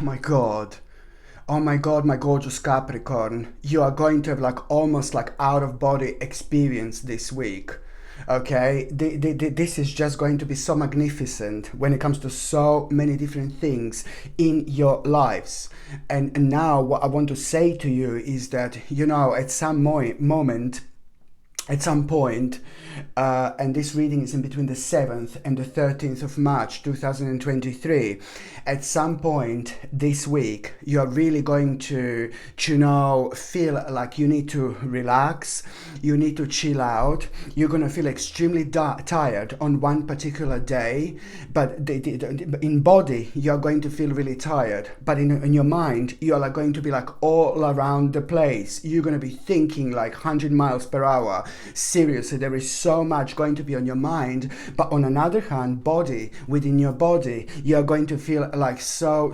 my God. Oh my God, my gorgeous Capricorn. You are going to have like almost like out of body experience this week. Okay, this is just going to be so magnificent when it comes to so many different things in your lives. And now what I want to say to you is that, at some moment, at some point, and this reading is in between the 7th and the 13th of March 2023. At some point this week, you're really going to feel like you need to relax, you need to chill out. You're going to feel extremely tired on one particular day, but in body, you're going to feel really tired. But in your mind, you're like going to be like all around the place. You're going to be thinking like 100 miles per hour. Seriously, there is so much going to be on your mind, but on another hand, within your body, you're going to feel like so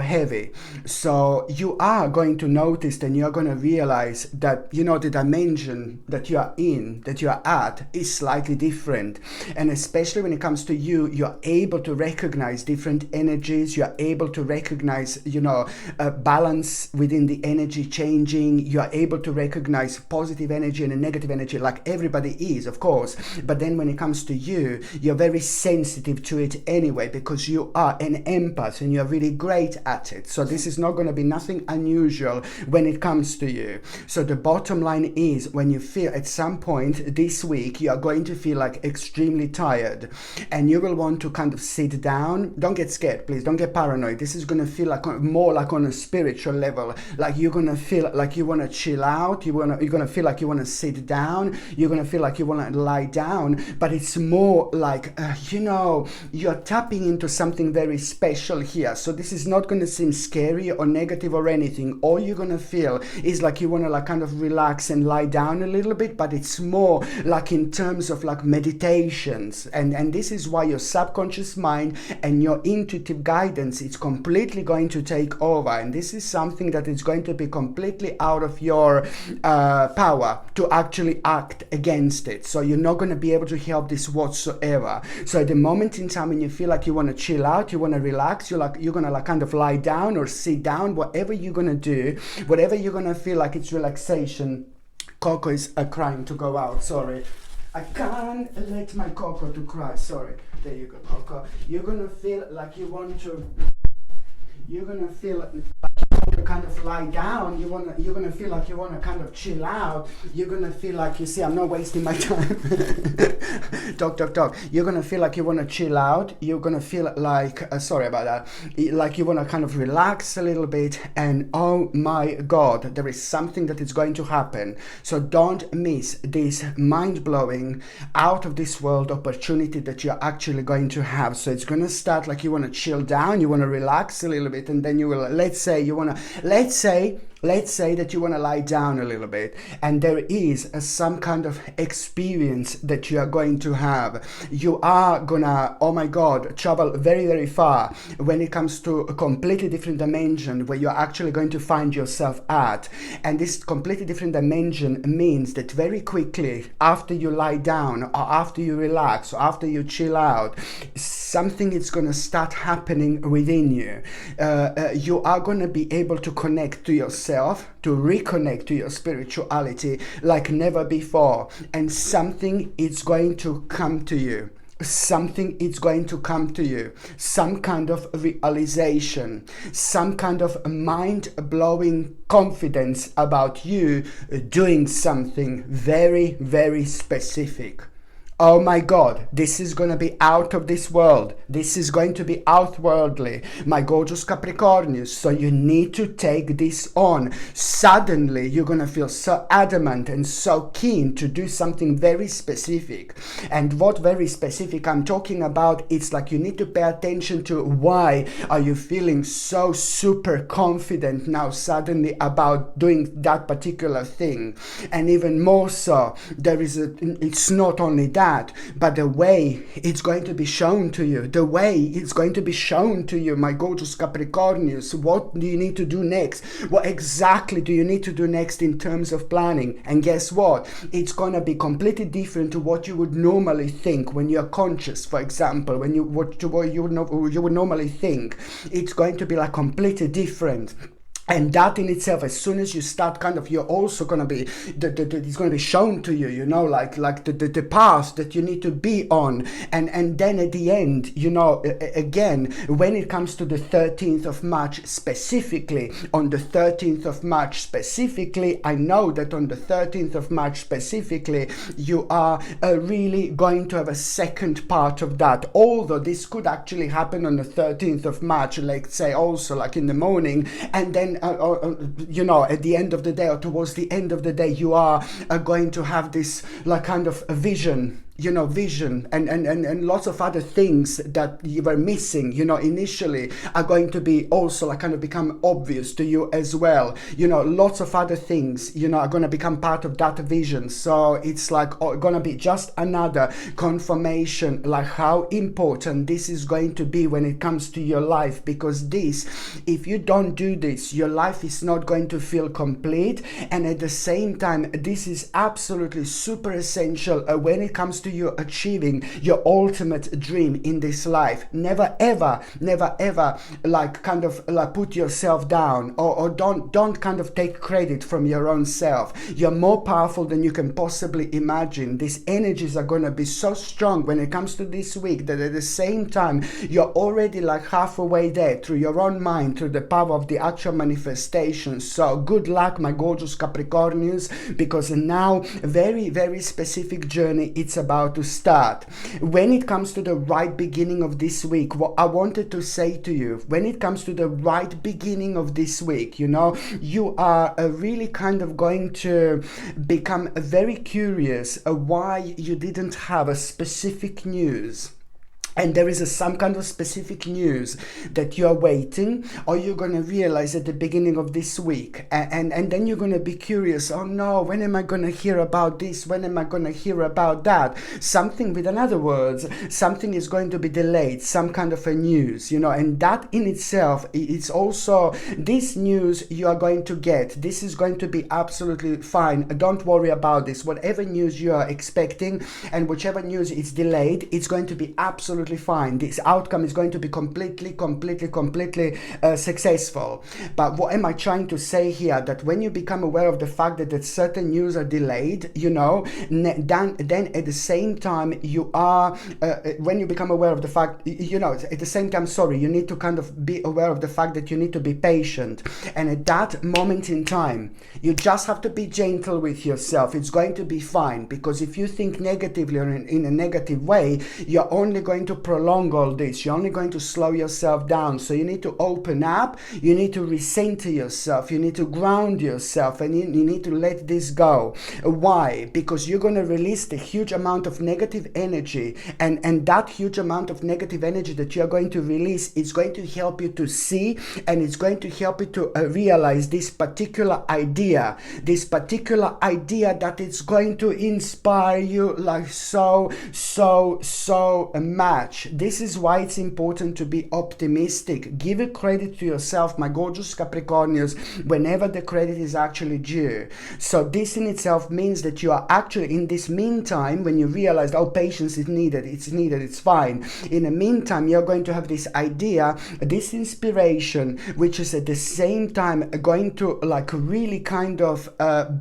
heavy. So you are going to notice and you're going to realize that, the dimension that you are in, that you are at, is slightly different. And especially when it comes to you, you're able to recognize different energies. You're able to recognize, balance within the energy changing. You're able to recognize positive energy and a negative energy, like everybody is, of course. But then when it comes to you, you're very sensitive to it anyway, because you are an empath and you're really great at it. So this is not going to be nothing unusual when it comes to you. So the bottom line is, when you feel at some point this week, you are going to feel like extremely tired and you will want to kind of sit down. Don't get scared, please. Don't get paranoid. This is going to feel like more like on a spiritual level. Like you're going to feel like you want to chill out. You're going to feel like you want to sit down. You're going to feel like you want to lie down. But it's more like, you're tapping into something very special here. So this is not going to seem scary or negative or anything. All you're going to feel is like you want to like kind of relax and lie down a little bit, but it's more like in terms of like meditations. And this is why your subconscious mind and your intuitive guidance is completely going to take over. And this is something that is going to be completely out of your power to actually act against it. So you're not going to be able to help this whatsoever. So at the moment in time when you feel like you want to chill out, you want to relax, you're going to like kind of lie down or sit down, whatever you're going to do, whatever you're going to feel like it's relaxation. Coco is crying to go out, sorry. I can't let my Coco to cry, sorry. There you go, Coco. You're going to feel like you want to kind of lie down. You're gonna feel like you want to kind of chill out. You're gonna feel like, you see, I'm not wasting my time. talk. You're gonna feel like you want to chill out. You're gonna feel like sorry about that, like you want to kind of relax a little bit. And oh my God, there is something that is going to happen. So don't miss this mind-blowing, out of this world opportunity that you're actually going to have. So it's gonna start like you want to chill down, you want to relax a little bit, and then you will, let's say that you want to lie down a little bit, and there is some kind of experience that you are going to have. You are gonna, oh my God, travel very, very far when it comes to a completely different dimension where you're actually going to find yourself at. And this completely different dimension means that very quickly after you lie down, or after you relax, or after you chill out, something is going to start happening within you. You are going to be able to connect to yourself, to reconnect to your spirituality like never before. And something is going to come to you. Something is going to come to you, some kind of realization, some kind of mind-blowing confidence about you doing something very, very specific. Oh my God, this is going to be out of this world. This is going to be outworldly, my gorgeous Capricornius. So you need to take this on. Suddenly, you're going to feel so adamant and so keen to do something very specific. And what very specific I'm talking about, it's like you need to pay attention to why are you feeling so super confident now suddenly about doing that particular thing. And even more so, it's not only that, that, but the way it's going to be shown to you, my gorgeous Capricornius. What do you need to do next? What exactly do you need to do next in terms of planning? And guess what? It's going to be completely different to what you would normally think when you're conscious, for example, when you what you would normally think. It's going to be like completely different. And that in itself, as soon as you start kind of, you're also going to be, it's going to be shown to you, you know, like the path that you need to be on. And then at the end, you know, again, when it comes to the 13th of March specifically, on the 13th of March specifically, I know that on the 13th of March specifically, you are really going to have a second part of that. Although this could actually happen on the 13th of March, let's say also like in the morning, and then you know, at the end of the day or towards the end of the day, you are going to have this like kind of a vision, you know, and lots of other things that you were missing, you know, initially are going to be also like kind of become obvious to you as well. You know, lots of other things, you know, are going to become part of that vision. So it's like going to be just another confirmation like how important this is going to be when it comes to your life, because this, if you don't do this, your life is not going to feel complete. And at the same time, this is absolutely super essential when it comes to you achieving your ultimate dream in this life. Never ever like kind of like put yourself down, or don't kind of take credit from your own self. You're more powerful than you can possibly imagine. These energies are going to be so strong when it comes to this week that at the same time you're already like halfway there through your own mind, through the power of the actual manifestation. So good luck, my gorgeous Capricornians, because now a very, very specific journey it's about to start. When it comes to the right beginning of this week, what I wanted to say to you, when it comes to the right beginning of this week, you know, you are really kind of going to become very curious why you didn't have a specific news. And there is some kind of specific news that you're waiting, or you're going to realize at the beginning of this week. And then you're going to be curious, oh no, when am I going to hear about this? When am I going to hear about that? Something, with other words, something is going to be delayed, some kind of a news, you know, and that in itself, it's also, this news you are going to get. This is going to be absolutely fine. Don't worry about this. Whatever news you are expecting and whichever news is delayed, it's going to be absolutely fine. This outcome is going to be completely successful. But what am I trying to say here? That when you become aware of the fact that certain news are delayed, you know, then at the same time you are, when you become aware of the fact, you know, at the same time, sorry, you need to kind of be aware of the fact that you need to be patient. And at that moment in time, you just have to be gentle with yourself. It's going to be fine, because if you think negatively or in a negative way, you're only going to prolong all this. You're only going to slow yourself down. So you need to open up, you need to recenter yourself, you need to ground yourself, and you need to let this go. Why? Because you're going to release the huge amount of negative energy, and that huge amount of negative energy that you're going to release is going to help you to see, and it's going to help you to realize this particular idea that it's going to inspire you like so much. This is why it's important to be optimistic. Give a credit to yourself, my gorgeous Capricornians, whenever the credit is actually due. So this in itself means that you are actually, in this meantime, when you realize, oh, patience is needed, it's fine. In the meantime, you're going to have this idea, this inspiration, which is at the same time going to like really kind of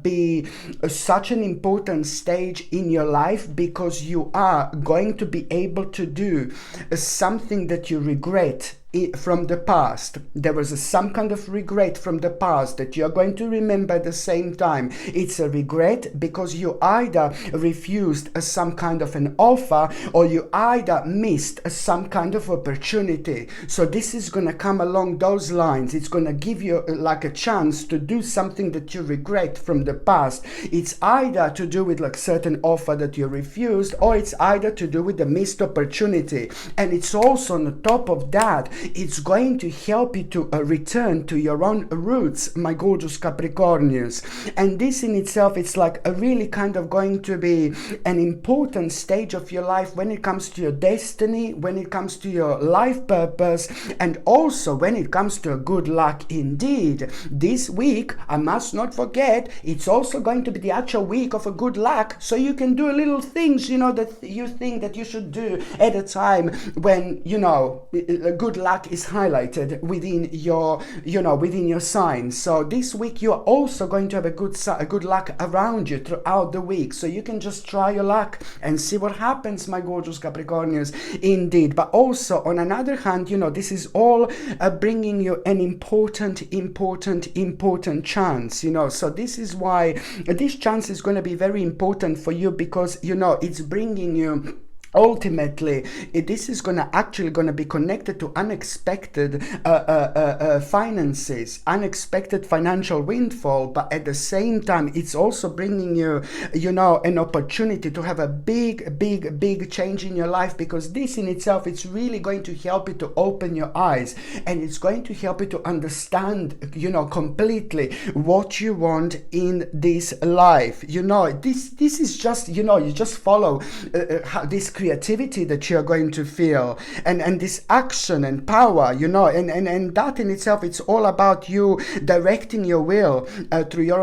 be such an important stage in your life, because you are going to be able to do something that you regret from the past. There was some kind of regret from the past that you're going to remember at the same time. It's a regret because you either refused some kind of an offer, or you either missed some kind of opportunity. So this is going to come along those lines. It's going to give you like a chance to do something that you regret from the past. It's either to do with like certain offer that you refused, or it's either to do with the missed opportunity. And it's also on the top of that, It's going to help you to return to your own roots, my gorgeous Capricornians. And this in itself, it's like a really kind of going to be an important stage of your life when it comes to your destiny, when it comes to your life purpose, and also when it comes to a good luck indeed. This week, I must not forget, it's also going to be the actual week of a good luck, so you can do little things, that you think that you should do at a time when, good luck is highlighted within your sign. So this week, you are also going to have a good luck around you throughout the week, so you can just try your luck and see what happens, my gorgeous Capricornians, indeed. But also, on another hand, this is all bringing you an important chance, so this is why this chance is going to be very important for you, because it's bringing you, ultimately, this is actually going to be connected to unexpected finances, unexpected financial windfall, but at the same time, it's also bringing you, an opportunity to have a big change in your life, because this in itself, it's really going to help you to open your eyes, and it's going to help you to understand, completely what you want in this life. This is just, you just follow this creativity that you're going to feel, and this action and power, and that in itself, it's all about you directing your will through your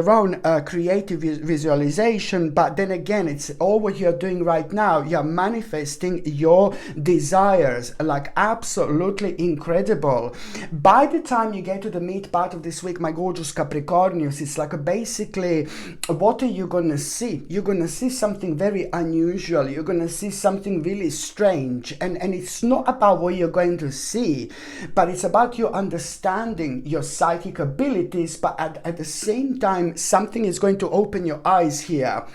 own creative visualization. But then again, it's all what you're doing right now. You're manifesting your desires, like absolutely incredible. By the time you get to the mid part of this week, my gorgeous Capricornius, it's like basically, what are you gonna see? You're gonna see something very unusual. You're going to see something really strange, and it's not about what you're going to see, but it's about you understanding your psychic abilities. But at the same time, something is going to open your eyes here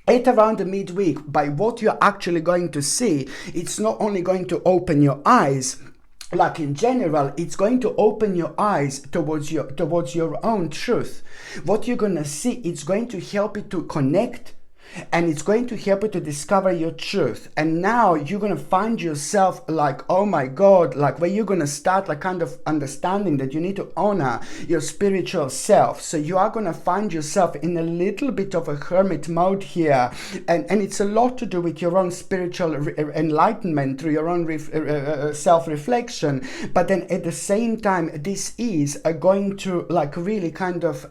at around the midweek. By what you're actually going to see, it's not only going to open your eyes, like in general, it's going to open your eyes towards your own truth. What you're going to see, it's going to help you to connect, and it's going to help you to discover your truth. And now you're going to find yourself like, oh my God, like where you're going to start like kind of understanding that you need to honor your spiritual self. So you are going to find yourself in a little bit of a hermit mode here. And it's a lot to do with your own spiritual enlightenment through your own self-reflection. But then at the same time, this is going to like really kind of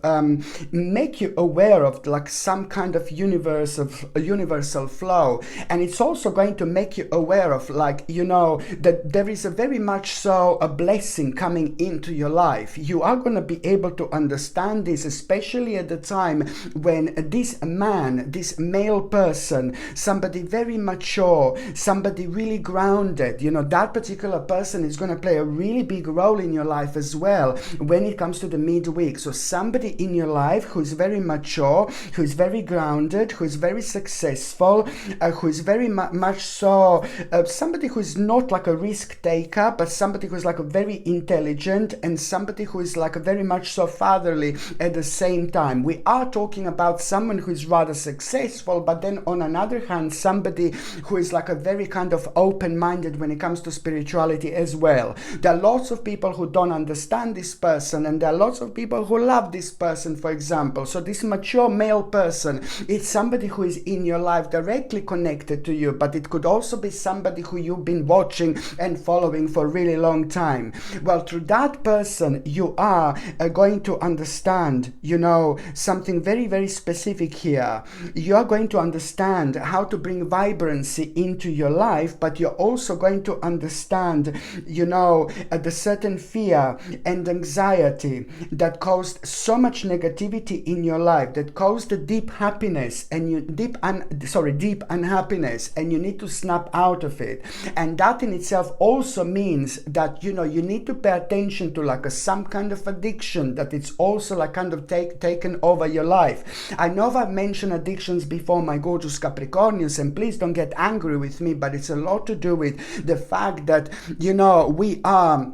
make you aware of like some kind of universal flow. And it's also going to make you aware of like, that there is a very much so a blessing coming into your life. You are going to be able to understand this, especially at the time when this male person, somebody very mature, somebody really grounded, that particular person is going to play a really big role in your life as well when it comes to the midweek. So somebody in your life who's very mature, who's very grounded, who's very successful, who is very much so somebody who is not like a risk taker, but somebody who is like a very intelligent, and somebody who is like a very much so fatherly at the same time. We are talking about someone who is rather successful, but then on another hand, somebody who is like a very kind of open-minded when it comes to spirituality as well. There are lots of people who don't understand this person, and there are lots of people who love this person, for example. So this mature male person, it's somebody who is in your life directly connected to you, but it could also be somebody who you've been watching and following for a really long time. Well, through that person, you are going to understand, something very, very specific here. You are going to understand how to bring vibrancy into your life, but you're also going to understand, the certain fear and anxiety that caused so much negativity in your life, that caused the deep happiness and deep unhappiness, and you need to snap out of it. And that in itself also means that you need to pay attention to like some kind of addiction that it's also like kind of taken over your life. I know I've mentioned addictions before, my gorgeous Capricornians, and please don't get angry with me, but it's a lot to do with the fact that we are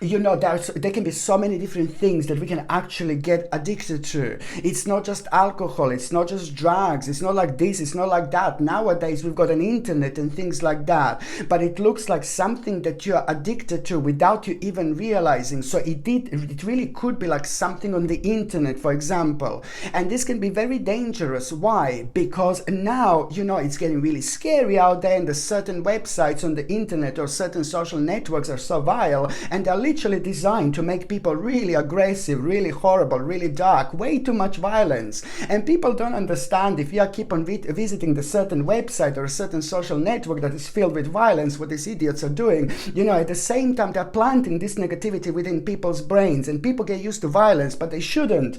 you know, there can be so many different things that we can actually get addicted to. It's not just alcohol, it's not just drugs, it's not like this, it's not like that. Nowadays we've got an internet and things like that, but it looks like something that you're addicted to without you even realizing. So it really could be like something on the internet, for example, and this can be very dangerous. Why? Because now, you know, it's getting really scary out there, and the certain websites on the internet or certain social networks are so vile, and they're literally designed to make people really aggressive, really horrible, really dark, way too much violence. And people don't understand, if you keep on visiting the certain website or a certain social network that is filled with violence, what these idiots are doing, you know, at the same time they're planting this negativity within people's brains, and people get used to violence, but they shouldn't.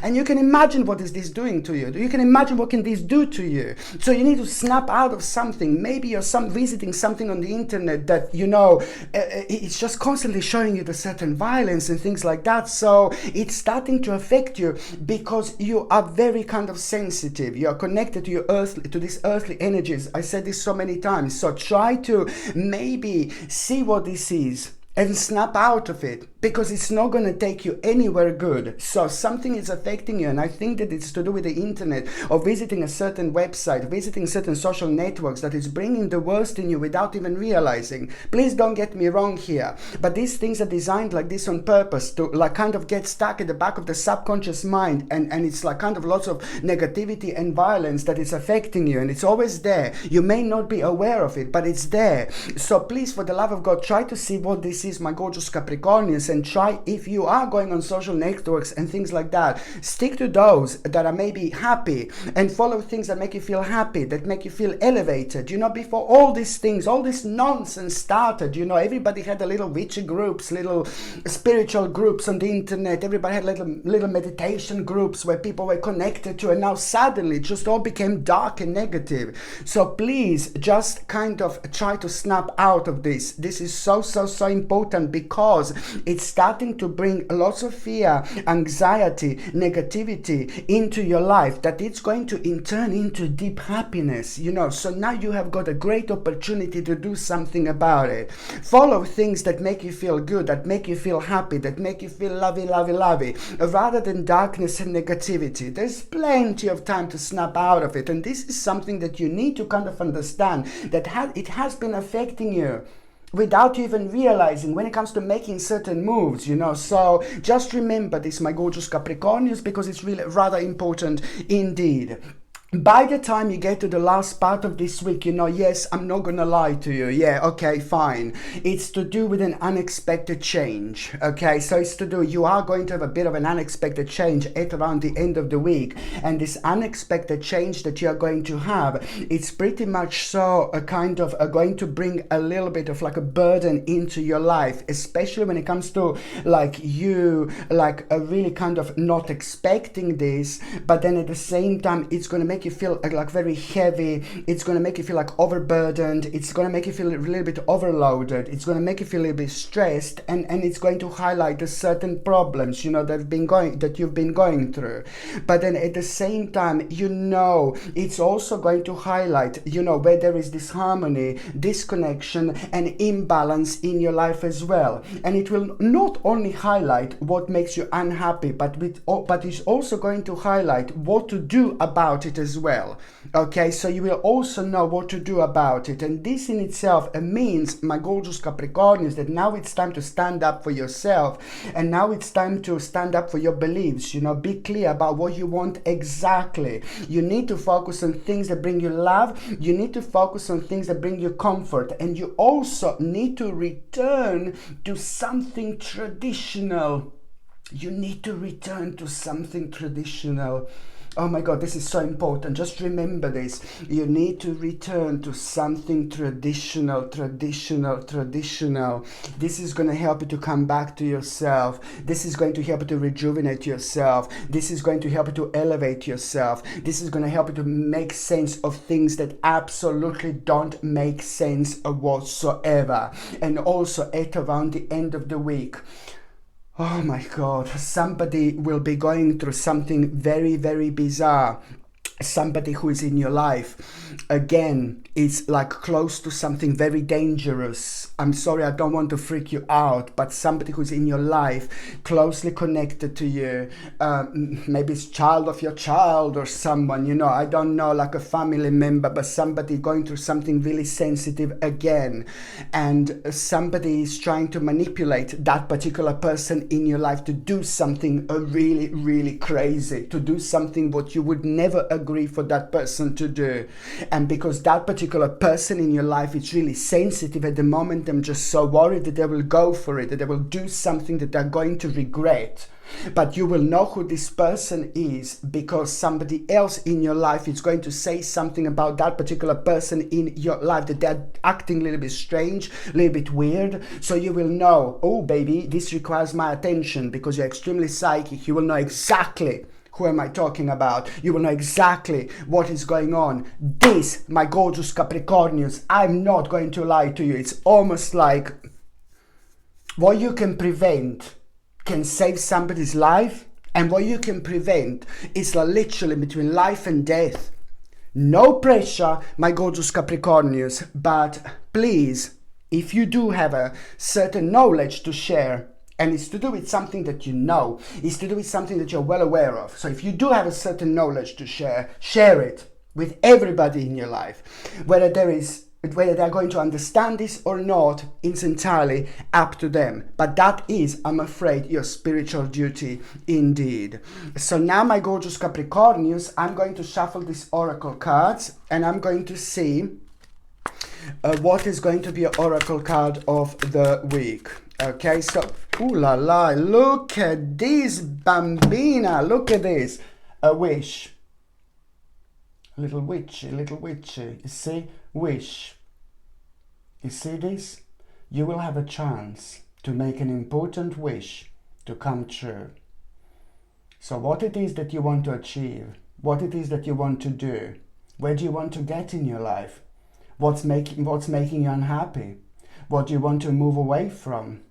And you can imagine what is this doing to you. You can imagine what can this do to you. So you need to snap out of something. Maybe you're visiting something on the internet that, you know, it's just constantly showing you the certain violence and things like that. So it's starting to affect you because you are very kind of sensitive. You are connected to these earthly energies. I said this so many times. So try to maybe see what this is and snap out of it, because it's not going to take you anywhere good. So something is affecting you, and I think that it's to do with the internet, or visiting a certain website, visiting certain social networks, that is bringing the worst in you without even realizing. Please don't get me wrong here, but these things are designed like this on purpose, to like kind of get stuck at the back of the subconscious mind, and it's like kind of lots of negativity and violence that is affecting you, and it's always there. You may not be aware of it, but it's there. So please, for the love of God, try to see what this is, my gorgeous Capricornians, and try, if you are going on social networks and things like that, stick to those that are maybe happy, and follow things that make you feel happy, that make you feel elevated. You know, before all these things, all this nonsense started, you know, everybody had a little witchy groups, little spiritual groups on the internet. Everybody had little meditation groups where people were connected to, and now suddenly it just all became dark and negative. So please just kind of try to snap out of this. This is so important, because it's starting to bring lots of fear, anxiety, negativity into your life, that it's going to turn into deep happiness, you know. So now you have got a great opportunity to do something about it. Follow things that make you feel good, that make you feel happy, that make you feel lovey, rather than darkness and negativity. There's plenty of time to snap out of it, and this is something that you need to kind of understand, that it has been affecting you without you even realizing when it comes to making certain moves, you know. So just remember this, my gorgeous Capricornians, because it's really rather important indeed. By the time you get to the last part of this week, you know, yes, I'm not gonna lie to you. Yeah, okay, fine. It's to do with an unexpected change. Okay, so it's to do, you are going to have a bit of an unexpected change at around the end of the week. And this unexpected change that you are going to have, it's pretty much so a kind of going to bring a little bit of like a burden into your life, especially when it comes to like you, like really kind of not expecting this, but then at the same time, it's going to make you feel like very heavy. It's going to make you feel like overburdened. It's going to make you feel a little bit overloaded. It's going to make you feel a little bit stressed, and it's going to highlight the certain problems, you know, that you've been going through. But then at the same time, you know, it's also going to highlight, you know, where there is disharmony, disconnection, and imbalance in your life as well. And it will not only highlight what makes you unhappy, but it's also going to highlight what to do about it as well. Okay, so you will also know what to do about it, and this in itself means, my gorgeous Capricornians, that now it's time to stand up for yourself, and now it's time to stand up for your beliefs. You know, be clear about what you want exactly. You need to focus on things that bring you love. You need to focus on things that bring you comfort, and you also need to return to something traditional. You need to return to something traditional. Oh my God, this is so important. Just remember this. You need to return to something traditional. This is going to help you to come back to yourself. This is going to help you to rejuvenate yourself. This is going to help you to elevate yourself. This is going to help you to make sense of things that absolutely don't make sense whatsoever. And also at around the end of the week, oh my God, somebody will be going through something very, very bizarre. somebody who is in your life, again, is like close to something very dangerous. I'm sorry, I don't want to freak you out, but somebody who's in your life, closely connected to you, maybe it's child of your child or someone, you know, I don't know, like a family member, but somebody going through something really sensitive again, and somebody is trying to manipulate that particular person in your life to do something really, really crazy, to do something what you would never agree for that person to do. And because that particular person in your life is really sensitive at the moment, I'm just so worried that they will go for it, that they will do something that they're going to regret. But you will know who this person is because somebody else in your life is going to say something about that particular person in your life, that they're acting a little bit strange, a little bit weird. So you will know, oh baby, this requires my attention, because you're extremely psychic. You will know exactly who am I talking about. You will know exactly what is going on. This, my gorgeous Capricornians, I'm not going to lie to you. It's almost like what you can prevent can save somebody's life, and what you can prevent is literally between life and death. No pressure, my gorgeous Capricornians, but please, if you do have a certain knowledge to share, and it's to do with something that you know, it's to do with something that you're well aware of. So if you do have a certain knowledge to share, share it with everybody in your life. Whether they're going to understand this or not, it's entirely up to them. But that is, I'm afraid, your spiritual duty indeed. So now, my gorgeous Capricornians, I'm going to shuffle these oracle cards, and I'm going to see what is going to be an oracle card of the week. Okay, so, ooh la la, look at this, bambina, look at this. A wish. Little witchy, you see? Wish. You see this? You will have a chance to make an important wish to come true. So what it is that you want to achieve, what it is that you want to do, where do you want to get in your life? What's making you unhappy? What do you want to move away from?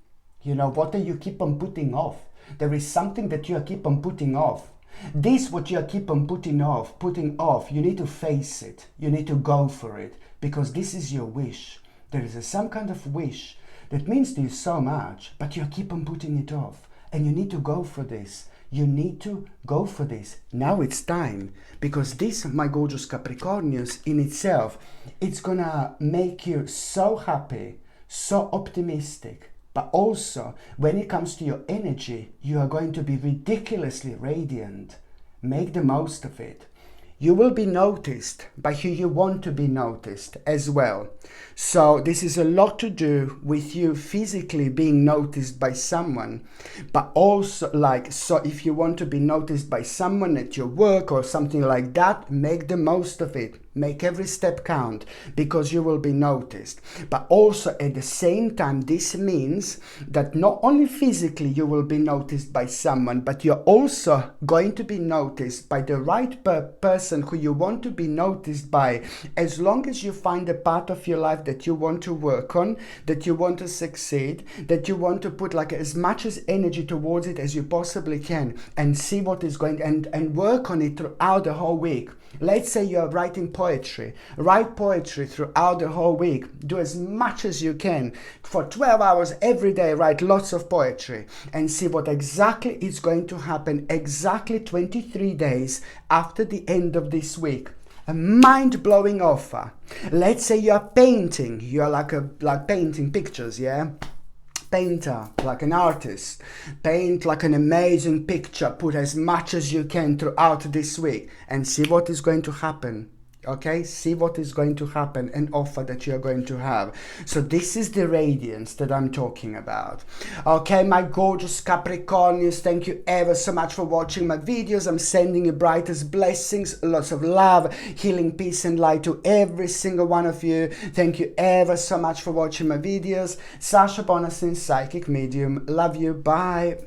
You know, what do you keep on putting off? There is something that you keep on putting off. This, what you keep on putting off, you need to face it. You need to go for it, because this is your wish. There is some kind of wish that means to you so much, but you keep on putting it off, and you need to go for this. You need to go for this. Now it's time, because this, my gorgeous Capricornians, in itself, it's gonna make you so happy, so optimistic. But also, when it comes to your energy, you are going to be ridiculously radiant. Make the most of it. You will be noticed by who you want to be noticed as well. So this is a lot to do with you physically being noticed by someone, but also so if you want to be noticed by someone at your work or something like that, make the most of it. Make every step count, because you will be noticed. But also at the same time, this means that not only physically you will be noticed by someone, but you're also going to be noticed by the right person who you want to be noticed by, as long as you find a part of your life that you want to work on, that you want to succeed, that you want to put as much as energy towards it as you possibly can, and see what is going, and work on it throughout the whole week. Let's say you're writing poetry. Write poetry throughout the whole week. Do as much as you can. For 12 hours every day, write lots of poetry, and see what exactly is going to happen exactly 23 days after the end of this week. A mind-blowing offer. Let's say you're painting. You're like painting pictures, yeah? Painter, like an artist. Paint like an amazing picture. Put as much as you can throughout this week, and see what is going to happen. Okay, see what is going to happen, an offer that you're going to have. So this is the radiance that I'm talking about. Okay, my gorgeous Capricornians, thank you ever so much for watching my videos. I'm sending you brightest blessings, lots of love, healing, peace and light to every single one of you. Thank you ever so much for watching my videos. Sasha Bonasin, Psychic Medium. Love you. Bye.